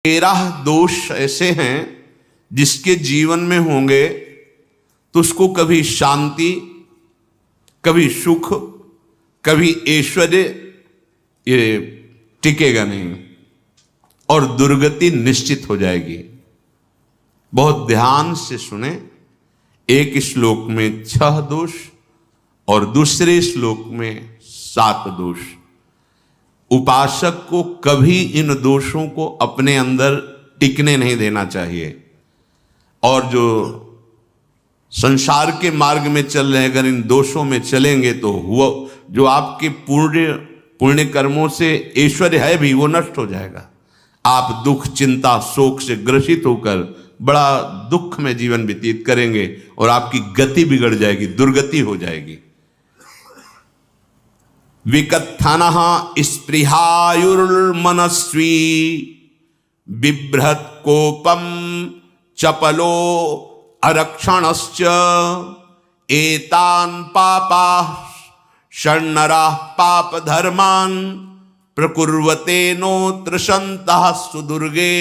13 दोष ऐसे हैं जिसके जीवन में होंगे तो उसको कभी शांति, कभी सुख, कभी ऐश्वर्य ये टिकेगा नहीं और दुर्गति निश्चित हो जाएगी। बहुत ध्यान से सुने। एक श्लोक में 6 दोष और दूसरे श्लोक में 7 दोष। उपासक को कभी इन दोषों को अपने अंदर टिकने नहीं देना चाहिए। और जो संसार के मार्ग में चल रहे हैं, अगर इन दोषों में चलेंगे तो हुआ जो आपके पुण्य कर्मों से ऐश्वर्य है भी वो नष्ट हो जाएगा। आप दुख, चिंता, शोक से ग्रसित होकर बड़ा दुख में जीवन व्यतीत करेंगे और आपकी गति बिगड़ जाएगी, दुर्गति हो जाएगी। विकत्थनः स्पृहायुर्मनस्वी बिभ्रत कोपम चपलो अरक्षणश्च एतान् पापाः षण्णराः पाप धर्मान् प्रकुर्वते नोत्र सन्तः सुदुर्गे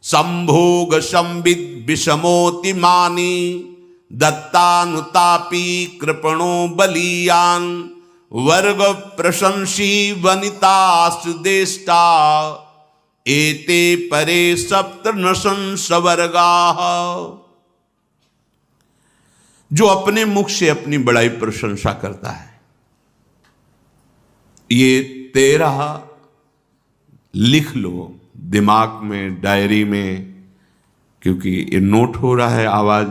संभोग संविद विषमोति मानी दत्तानुतापी कृपणो बलीयान् वर्ग प्रशंसी वनितास्तु देष्टा एते परे सप्तनशंस वर्गाः। जो अपने मुख से अपनी बड़ाई प्रशंसा करता है, ये 13 लिख लो दिमाग में, डायरी में, क्योंकि ये नोट हो रहा है, आवाज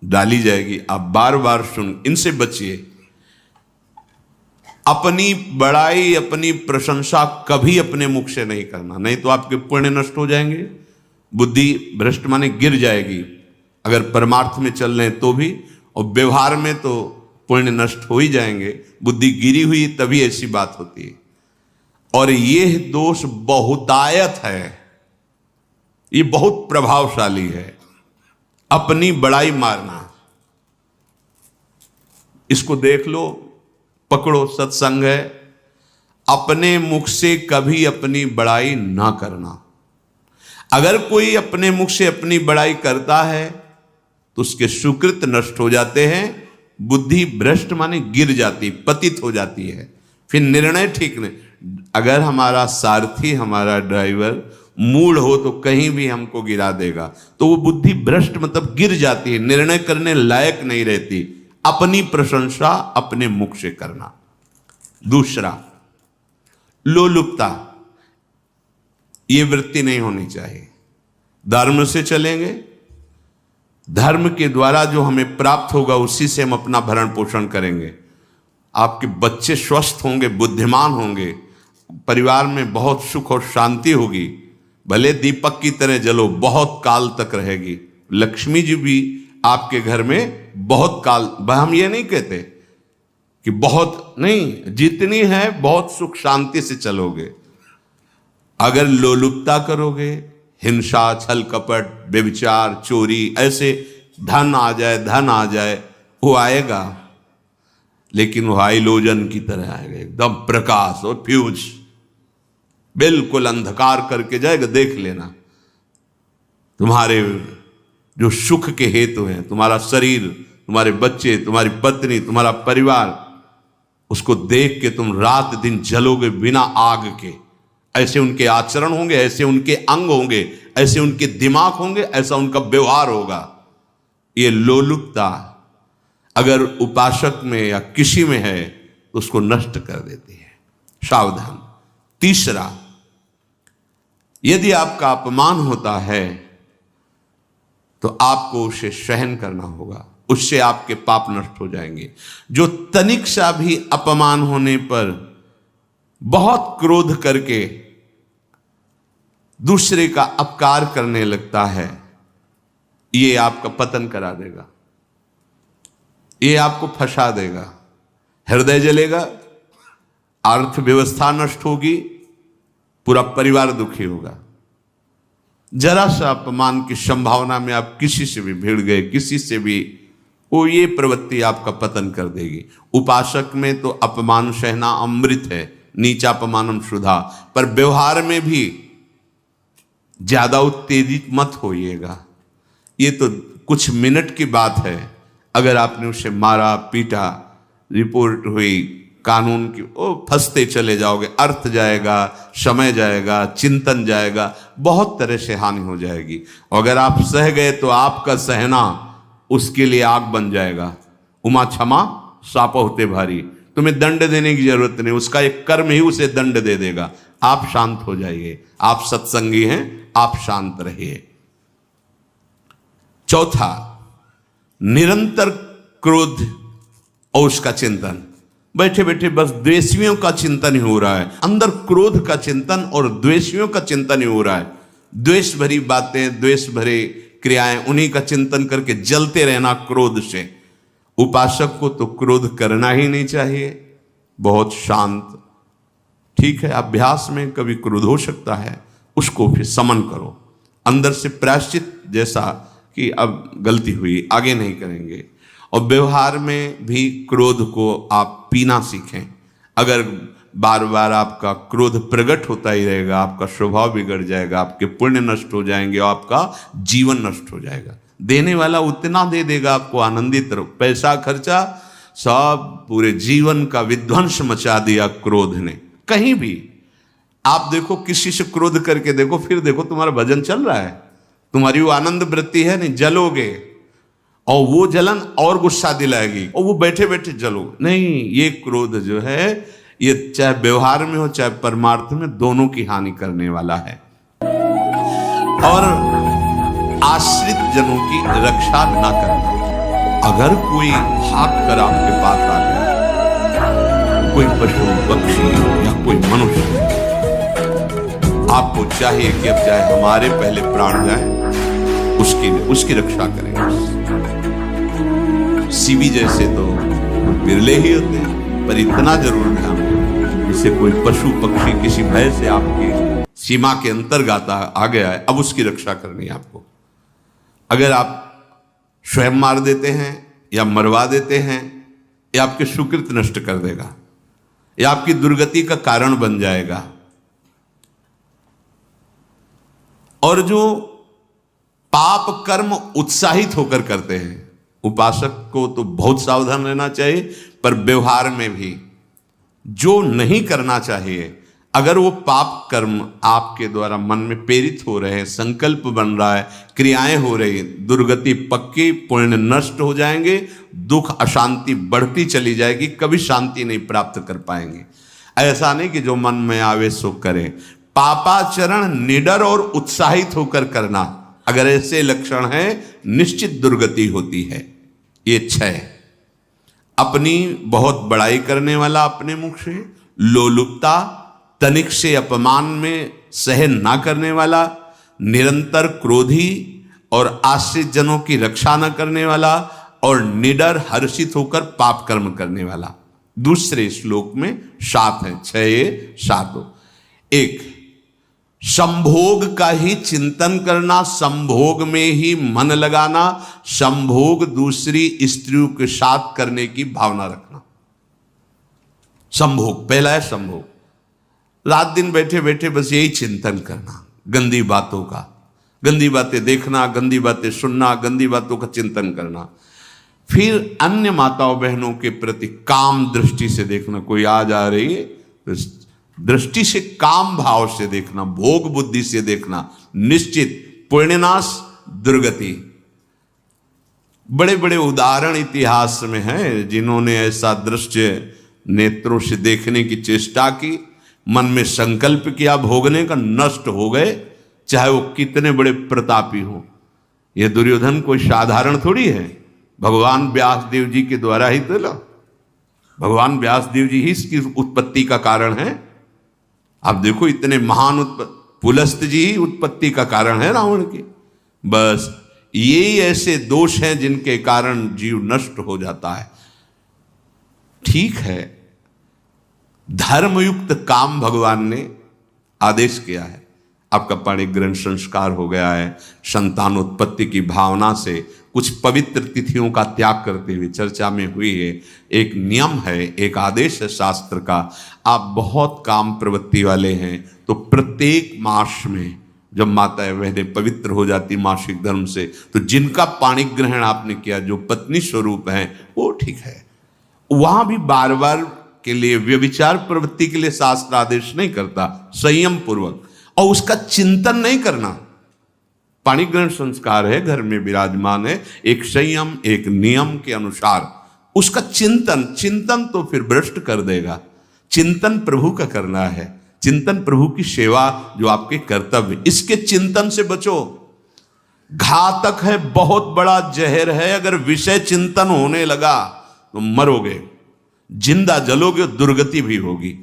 डाली जाएगी, आप बार बार सुन, इनसे बचिए। अपनी बड़ाई, अपनी प्रशंसा कभी अपने मुख से नहीं करना, नहीं तो आपके पुण्य नष्ट हो जाएंगे, बुद्धि भ्रष्ट माने गिर जाएगी। अगर परमार्थ में चल रहे हैं तो भी, और व्यवहार में तो पुण्य नष्ट हो ही जाएंगे। बुद्धि गिरी हुई तभी ऐसी बात होती है। और यह दोष बहुतायत है, ये बहुत प्रभावशाली है। अपनी बड़ाई मारना, इसको देख लो, पकड़ो, सत्संग है। अपने मुख से कभी अपनी बड़ाई ना करना। अगर कोई अपने मुख से अपनी बड़ाई करता है तो उसके सुकृत नष्ट हो जाते हैं, बुद्धि भ्रष्ट माने गिर जाती, पतित हो जाती है, फिर निर्णय ठीक नहीं। अगर हमारा सारथी, हमारा ड्राइवर मूढ़ हो तो कहीं भी हमको गिरा देगा, तो वो बुद्धि भ्रष्ट मतलब गिर जाती है, निर्णय करने लायक नहीं रहती। अपनी प्रशंसा अपने मुख से करना। दूसरा, लोलुपता, ये वृत्ति नहीं होनी चाहिए। धर्म से चलेंगे, धर्म के द्वारा जो हमें प्राप्त होगा उसी से हम अपना भरण पोषण करेंगे। आपके बच्चे स्वस्थ होंगे, बुद्धिमान होंगे, परिवार में बहुत सुख और शांति होगी। भले दीपक की तरह जलो, बहुत काल तक रहेगी। लक्ष्मी जी भी आपके घर में बहुत काल, हम ये नहीं कहते कि बहुत नहीं, जितनी है बहुत सुख शांति से चलोगे। अगर लोलुपता करोगे, हिंसा, छल कपट, व्यभिचार, चोरी, ऐसे धन आ जाए, वो आएगा, लेकिन वो हाइलोजन की तरह आएगा, एकदम प्रकाश और फ्यूज, बिल्कुल अंधकार करके जाएगा। देख लेना, तुम्हारे जो सुख के हेतु हैं, तुम्हारा शरीर, तुम्हारे बच्चे, तुम्हारी पत्नी, तुम्हारा परिवार, उसको देख के तुम रात दिन जलोगे बिना आग के। ऐसे उनके आचरण होंगे, ऐसे उनके अंग होंगे, ऐसे उनके दिमाग होंगे, ऐसा उनका व्यवहार होगा। ये लोलुपता अगर उपासक में या किसी में है तो उसको नष्ट कर देती है। सावधान। तीसरा, यदि आपका अपमान होता है तो आपको उसे सहन करना होगा, उससे आपके पाप नष्ट हो जाएंगे। जो तनिक सा भी अपमान होने पर बहुत क्रोध करके दूसरे का अपकार करने लगता है, ये आपका पतन करा देगा, ये आपको फंसा देगा, हृदय जलेगा, अर्थव्यवस्था नष्ट होगी, पूरा परिवार दुखी होगा। जरा सा अपमान की संभावना में आप किसी से भी भिड़ गए, किसी से भी, वो ये प्रवृत्ति आपका पतन कर देगी। उपासक में तो अपमान सहना अमृत है, नीचापमानम सुधा, पर व्यवहार में भी ज्यादा उत्तेजित मत होइएगा। ये तो कुछ मिनट की बात है, अगर आपने उसे मारा पीटा, रिपोर्ट हुई कानून की, ओ फंसते चले जाओगे, अर्थ जाएगा, समय जाएगा, चिंतन जाएगा, बहुत तरह से हानि हो जाएगी। अगर आप सह गए तो आपका सहना उसके लिए आग बन जाएगा। उमा क्षमा साप होते भारी, तुम्हें दंड देने की जरूरत नहीं, उसका एक कर्म ही उसे दंड दे देगा। आप शांत हो जाइए, आप सत्संगी हैं, आप शांत रहिए। चौथा, निरंतर क्रोध और उसका चिंतन। बैठे बैठे बस द्वेषियों का चिंतन ही हो रहा है, अंदर क्रोध का चिंतन और द्वेषियों का चिंतन ही हो रहा है। द्वेष भरी बातें, द्वेष भरे क्रियाएं, उन्हीं का चिंतन करके जलते रहना क्रोध से। उपासक को तो क्रोध करना ही नहीं चाहिए, बहुत शांत। ठीक है, अभ्यास में कभी क्रोध हो सकता है, उसको फिर समन करो, अंदर से प्रायश्चित, जैसा कि अब गलती हुई, आगे नहीं करेंगे। और व्यवहार में भी क्रोध को आप पीना सीखें। अगर बार बार आपका क्रोध प्रकट होता ही रहेगा, आपका स्वभाव बिगड़ जाएगा, आपके पुण्य नष्ट हो जाएंगे और आपका जीवन नष्ट हो जाएगा। देने वाला उतना दे देगा, आपको आनंदित रहो, पैसा खर्चा सब, पूरे जीवन का विध्वंस मचा दिया क्रोध ने। कहीं भी आप देखो, किसी से क्रोध करके देखो, फिर देखो तुम्हारा भजन चल रहा है, तुम्हारी वो आनंद वृत्ति है नहीं, जलोगे और वो जलन और गुस्सा दिलाएगी और वो बैठे बैठे जलोगे नहीं। ये क्रोध जो है, ये चाहे व्यवहार में हो चाहे परमार्थ में, दोनों की हानि करने वाला है। और आश्रित जनों की रक्षा ना करना। अगर कोई भाग कर आपके पास आ गया, कोई पशु पक्षी या कोई मनुष्य, आपको चाहिए कि अब चाहे हमारे पहले प्राण जाए, उसकी रक्षा करें। सीवी जैसे तो बिरले ही होते हैं, पर इतना जरूर ध्यान रखें, जैसे कोई पशु पक्षी किसी भय से आपकी सीमा के अंतर्गत आ गया है, अब उसकी रक्षा करनी है आपको। अगर आप स्वयं मार देते हैं या मरवा देते हैं, या आपके सुकृत नष्ट कर देगा, या आपकी दुर्गति का कारण बन जाएगा। और जो पाप कर्म उत्साहित होकर करते हैं, उपासक को तो बहुत सावधान रहना चाहिए, पर व्यवहार में भी जो नहीं करना चाहिए, अगर वो पाप कर्म आपके द्वारा मन में प्रेरित हो रहे हैं, संकल्प बन रहा है, क्रियाएं हो रही, दुर्गति पक्की, पुण्य नष्ट हो जाएंगे, दुख अशांति बढ़ती चली जाएगी, कभी शांति नहीं प्राप्त कर पाएंगे। ऐसा नहीं कि जो मन में आवे सो करें। पापाचरण निडर और उत्साहित होकर करना, अगर ऐसे लक्षण है, निश्चित दुर्गति होती है। ये 6, अपनी बहुत बड़ाई करने वाला अपने मुख से, लोलुपता, तनिक से अपमान में सहन ना करने वाला, निरंतर क्रोधी और आश्रित जनों की रक्षा न करने वाला, और निडर हर्षित होकर पाप कर्म करने वाला। दूसरे श्लोक में 7 है, 6 7। 1, संभोग का ही चिंतन करना, संभोग में ही मन लगाना, संभोग दूसरी स्त्रियों के साथ करने की भावना रखना। संभोग, पहला है संभोग। रात दिन बैठे बैठे बस यही चिंतन करना, गंदी बातों का, गंदी बातें देखना, गंदी बातें सुनना, गंदी बातों का चिंतन करना। फिर अन्य माताओं बहनों के प्रति काम दृष्टि से देखना, कोई आ जा रही है तो दृष्टि से, काम भाव से देखना, भोग बुद्धि से देखना, निश्चित पुण्यनाश दुर्गति। बड़े बड़े उदाहरण इतिहास में हैं, जिन्होंने ऐसा दृश्य नेत्रों से देखने की चेष्टा की, मन में संकल्प किया भोगने का, नष्ट हो गए, चाहे वो कितने बड़े प्रतापी हो। ये दुर्योधन कोई साधारण थोड़ी है, भगवान व्यासदेव जी के द्वारा ही तो, भगवान व्यासदेव जी ही इसकी उत्पत्ति का कारण है। आप देखो, इतने महान पुलस्त जी ही उत्पत्ति का कारण है रावण की। बस यही ऐसे दोष हैं जिनके कारण जीव नष्ट हो जाता है। ठीक है, धर्मयुक्त काम भगवान ने आदेश किया है, आपका पाणिग्रहण संस्कार हो गया है, संतानोत्पत्ति की भावना से कुछ पवित्र तिथियों का त्याग करते हुए चर्चा में हुई है। एक नियम है, एक आदेश है शास्त्र का। आप बहुत काम प्रवृत्ति वाले हैं तो प्रत्येक मास में जब माताएं बहनें पवित्र हो जाती मासिक धर्म से, तो जिनका पाणी ग्रहण आपने किया, जो पत्नी स्वरूप है, वो ठीक है। वहां भी बार बार के लिए व्यभिचार प्रवृत्ति के लिए शास्त्र आदेश नहीं करता, संयम पूर्वक, और उसका चिंतन नहीं करना। पाणी ग्रहण संस्कार है, घर में विराजमान है, एक संयम एक नियम के अनुसार उसका चिंतन तो फिर भ्रष्ट कर देगा। चिंतन प्रभु का करना है, चिंतन प्रभु की सेवा जो आपके कर्तव्य, इसके चिंतन से बचो। घातक है, बहुत बड़ा जहर है। अगर विषय चिंतन होने लगा तो मरोगे, जिंदा जलोगे, दुर्गति भी होगी।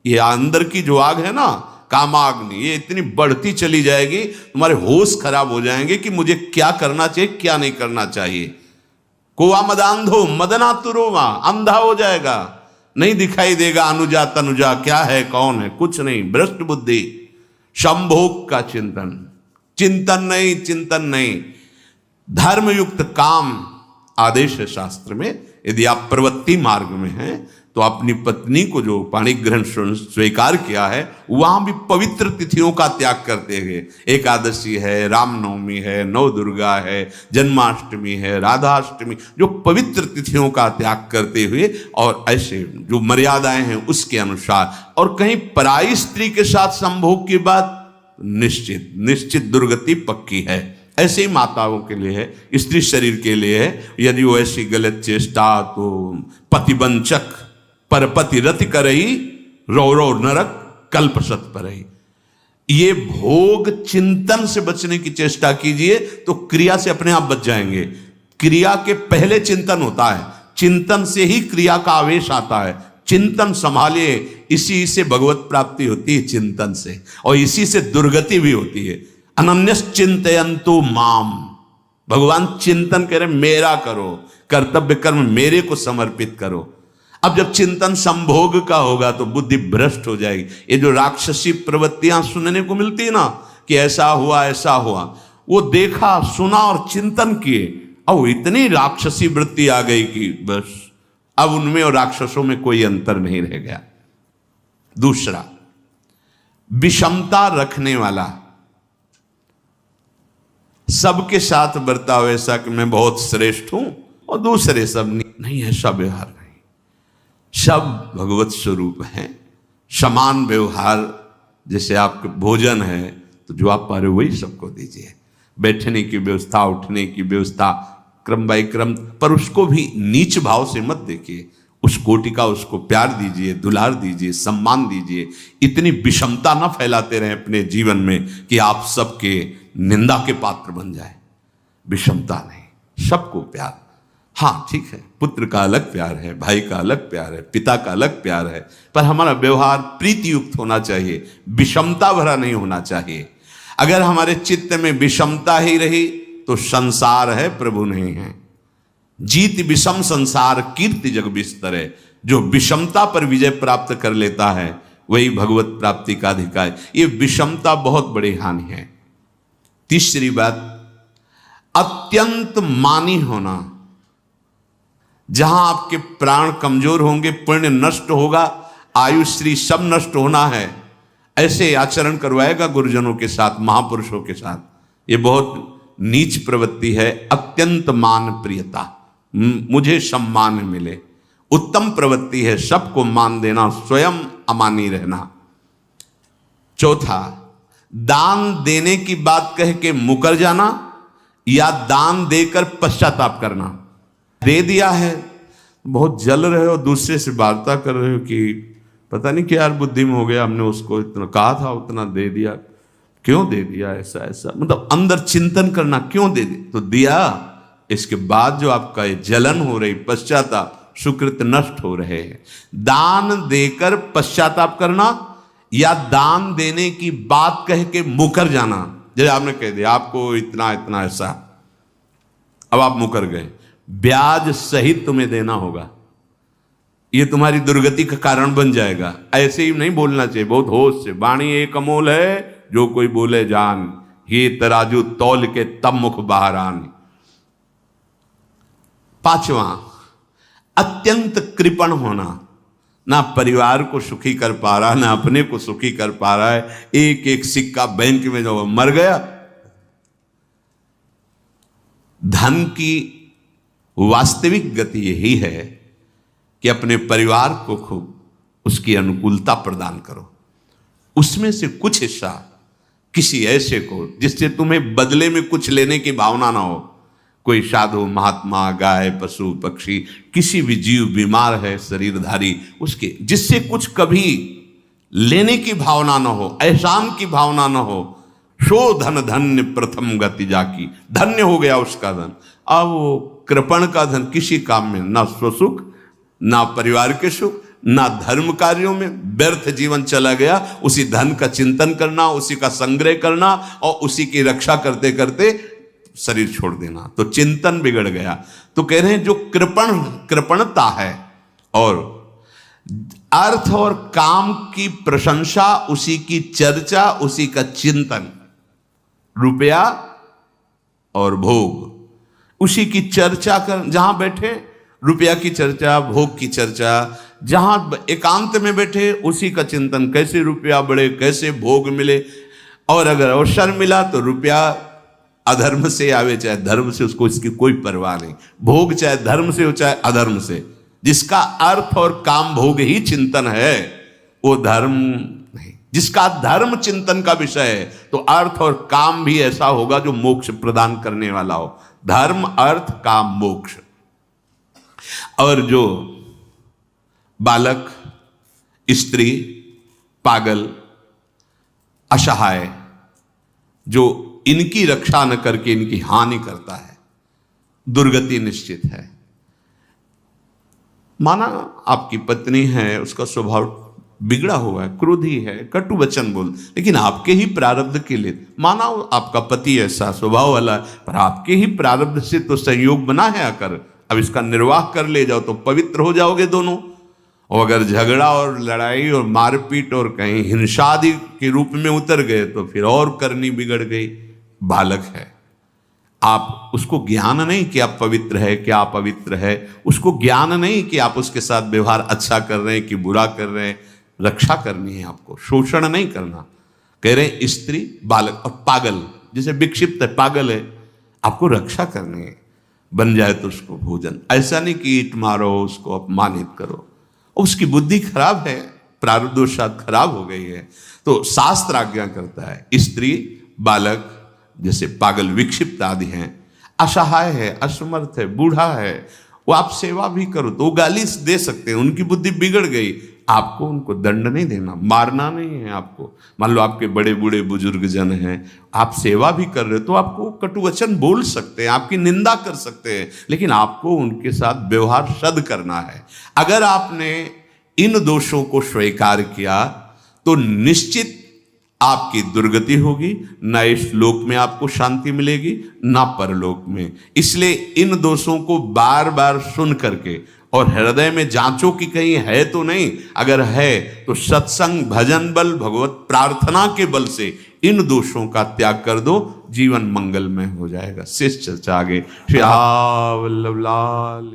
ये अंदर की जो आग है ना, कामाग्नि, ये इतनी बढ़ती चली जाएगी, तुम्हारे होश खराब हो जाएंगे कि मुझे क्या करना चाहिए, क्या नहीं करना चाहिए। कोआ मदांधो मदनातुरोमा, अंधा हो जाएगा, नहीं दिखाई देगा अनुजा तनुजा क्या है कौन है, कुछ नहीं, भ्रष्ट बुद्धि। संभोग का चिंतन नहीं। धर्मयुक्त काम आदेश है शास्त्र में। यदि आप प्रवृत्ति मार्ग में हैं तो अपनी पत्नी को जो पाणी ग्रहण स्वीकार किया है, वहां भी पवित्र तिथियों का त्याग करते हुए, एकादशी है, रामनवमी है, नव दुर्गा है, जन्माष्टमी है, राधाष्टमी, जो पवित्र तिथियों का त्याग करते हुए, और ऐसे जो मर्यादाएं हैं उसके अनुसार, और कहीं पराई स्त्री के साथ संभोग की बात निश्चित दुर्गति पक्की है। ऐसे ही माताओं के लिए है, स्त्री शरीर के लिए है। यदि वो ऐसी गलत चेष्टा, तो पतिवंचक परपति रति करई, रौ नरक कल्पसत परई। ये भोग चिंतन से बचने की चेष्टा कीजिए तो क्रिया से अपने आप बच जाएंगे। क्रिया के पहले चिंतन होता है, चिंतन से ही क्रिया का आवेश आता है। चिंतन संभालिए, इसी से भगवत प्राप्ति होती है, चिंतन से, और इसी से दुर्गति भी होती है। अनन्यश्चिन्तयन्तु माम, भगवान चिंतन करे, मेरा करो, कर्तव्य कर्म मेरे को समर्पित करो। अब जब चिंतन संभोग का होगा तो बुद्धि भ्रष्ट हो जाएगी। ये जो राक्षसी प्रवृत्तियां सुनने को मिलती है ना, कि ऐसा हुआ, वो देखा सुना और चिंतन किए, और इतनी राक्षसी वृत्ति आ गई कि बस अब उनमें और राक्षसों में कोई अंतर नहीं रह गया। दूसरा, विषमता रखने वाला, सबके साथ बर्ताव ऐसा कि मैं बहुत श्रेष्ठ हूं और दूसरे सब नहीं, ऐसा व्यवहार नहीं। सब भगवत स्वरूप हैं, समान व्यवहार। जैसे आपके भोजन है तो जो आप पा रहे हो वही सबको दीजिए, बैठने की व्यवस्था, उठने की व्यवस्था, क्रम बाय क्रम, पर उसको भी नीच भाव से मत देखिए। उस कोटि का उसको प्यार दीजिए, दुलार दीजिए, सम्मान दीजिए। इतनी विषमता न फैलाते रहें अपने जीवन में कि आप सबके निंदा के पात्र बन जाए। विषमता नहीं, सबको प्यार। हाँ ठीक है, पुत्र का अलग प्यार है, भाई का अलग प्यार है, पिता का अलग प्यार है, पर हमारा व्यवहार प्रीति युक्त होना चाहिए, विषमता भरा नहीं होना चाहिए। अगर हमारे चित्त में विषमता ही रही तो संसार है, प्रभु नहीं है। जीत विषम संसार कीर्ति जग बिस्तरे। जो विषमता पर विजय प्राप्त कर लेता है वही भगवत प्राप्ति का अधिकारी। ये विषमता बहुत बड़ी हानि है। तीसरी बात, अत्यंत मानी होना। जहां आपके प्राण कमजोर होंगे, पुण्य नष्ट होगा, आयुश्री सब नष्ट होना है, ऐसे आचरण करवाएगा गुरुजनों के साथ, महापुरुषों के साथ। ये बहुत नीच प्रवृत्ति है। अत्यंत मान प्रियता, मुझे सम्मान मिले, उत्तम प्रवृत्ति है। सबको मान देना, स्वयं अमानी रहना। चौथा, दान देने की बात कह के मुकर जाना या दान देकर पश्चाताप करना। दे दिया है, बहुत जल रहे हो, दूसरे से वार्ता कर रहे हो कि पता नहीं क्या यार बुद्धि में हो गया, हमने उसको इतना कहा था, उतना दे दिया, क्यों दे दिया, ऐसा, मतलब अंदर चिंतन करना, क्यों दे दिया तो दिया। इसके बाद जो आपका जलन हो रही, पश्चाताप, सुकृत नष्ट हो रहे हैं। दान देकर पश्चाताप करना या दान देने की बात कह के मुकर जाना। जैसे आपने कह दिया आपको इतना इतना ऐसा, अब आप मुकर गए, ब्याज सहित तुम्हें देना होगा, ये तुम्हारी दुर्गति का कारण बन जाएगा। ऐसे ही नहीं बोलना चाहिए, बहुत होश से। वाणी एक अमोल है, जो कोई बोले जान, ये तराजू तौल के तब मुख बाहर आन। पांचवा, अत्यंत कृपण होना। ना परिवार को सुखी कर पा रहा, ना अपने को सुखी कर पा रहा है। एक एक सिक्का बैंक में जो मर गया। धन की वास्तविक गति यही है कि अपने परिवार को खूब उसकी अनुकूलता प्रदान करो, उसमें से कुछ हिस्सा किसी ऐसे को जिससे तुम्हें बदले में कुछ लेने की भावना ना हो। कोई साधु महात्मा, गाय, पशु पक्षी, किसी भी जीव बीमार है शरीरधारी, उसके जिससे कुछ कभी लेने की भावना ना हो, एहसान की भावना ना हो। सो धन धन्य प्रथम गति जाकी, धन्य हो गया उसका धन। अब वो कृपण का धन किसी काम में ना स्वसुख, ना परिवार के सुख, ना धर्म कार्यों में, व्यर्थ जीवन चला गया। उसी धन का चिंतन करना, उसी का संग्रह करना और उसी की रक्षा करते करते शरीर छोड़ देना, तो चिंतन बिगड़ गया। तो कह रहे हैं जो कृपणता है और अर्थ और काम की प्रशंसा, उसी की चर्चा, उसी का चिंतन, रुपया और भोग, उसी की चर्चा कर, जहां बैठे रुपया की चर्चा, भोग की चर्चा, जहां एकांत में बैठे उसी का चिंतन, कैसे रुपया बढ़े, कैसे भोग मिले। और अगर अवसर मिला तो रुपया अधर्म से आवे चाहे धर्म से, उसको इसकी कोई परवाह नहीं। भोग चाहे धर्म से हो चाहे अधर्म से, जिसका अर्थ और काम भोग ही चिंतन है वो धर्म नहीं। जिसका धर्म चिंतन का विषय है तो अर्थ और काम भी ऐसा होगा जो मोक्ष प्रदान करने वाला हो। धर्म, अर्थ, काम, मोक्ष। और जो बालक, स्त्री, पागल, असहाय, जो इनकी रक्षा न करके इनकी हानि करता है, दुर्गति निश्चित है। माना आपकी पत्नी है, उसका स्वभाव बिगड़ा हुआ है, क्रोधी है, कटु वचन बोल, लेकिन आपके ही प्रारब्ध के लिए, माना आपका पति ऐसा स्वभाव वाला है, पर आपके ही प्रारब्ध से तो संयोग बना है आकर, अब इसका निर्वाह कर ले जाओ तो पवित्र हो जाओगे दोनों। और अगर झगड़ा और लड़ाई और मारपीट और कहीं हिंसादि के रूप में उतर गए तो फिर और करनी बिगड़ गई। बालक है, आप उसको ज्ञान नहीं कि आप पवित्र है, कि आप पवित्र है, उसको ज्ञान नहीं कि आप उसके साथ व्यवहार अच्छा कर रहे हैं कि बुरा कर रहे हैं। रक्षा करनी है आपको, शोषण नहीं करना। कह रहे हैं स्त्री, बालक और पागल, जैसे विक्षिप्त है, पागल है, आपको रक्षा करनी है। बन जाए तो उसको भोजन, ऐसा नहीं कि ईंट मारो, उसको अपमानित करो, उसकी बुद्धि खराब है, प्रारब्धवशात खराब हो गई है। तो शास्त्र आज्ञा करता है स्त्री, बालक, जैसे पागल, विक्षिप्त आदि हैं, असहाय है, असमर्थ है, बूढ़ा है, वो आप सेवा भी करो तो वो गाली दे सकते हैं, उनकी बुद्धि बिगड़ गई। आपको उनको दंड नहीं देना, मारना नहीं है आपको। मान लो आपके बड़े बूढ़े बुजुर्ग जन हैं, आप सेवा भी कर रहे हो तो आपको कटुवचन बोल सकते हैं, आपकी निंदा कर सकते हैं, लेकिन आपको उनके साथ व्यवहार सद करना है। अगर आपने इन दोषों को स्वीकार किया तो निश्चित आपकी दुर्गति होगी, ना इस लोक में आपको शांति मिलेगी ना परलोक में। इसलिए इन दोषों को बार बार सुन करके और हृदय में जांचो कि कहीं है तो नहीं, अगर है तो सत्संग, भजन बल, भगवत प्रार्थना के बल से इन दोषों का त्याग कर दो, जीवन मंगलमय हो जाएगा। शेष चर्चा आगे। श्री वल्लभ लाल।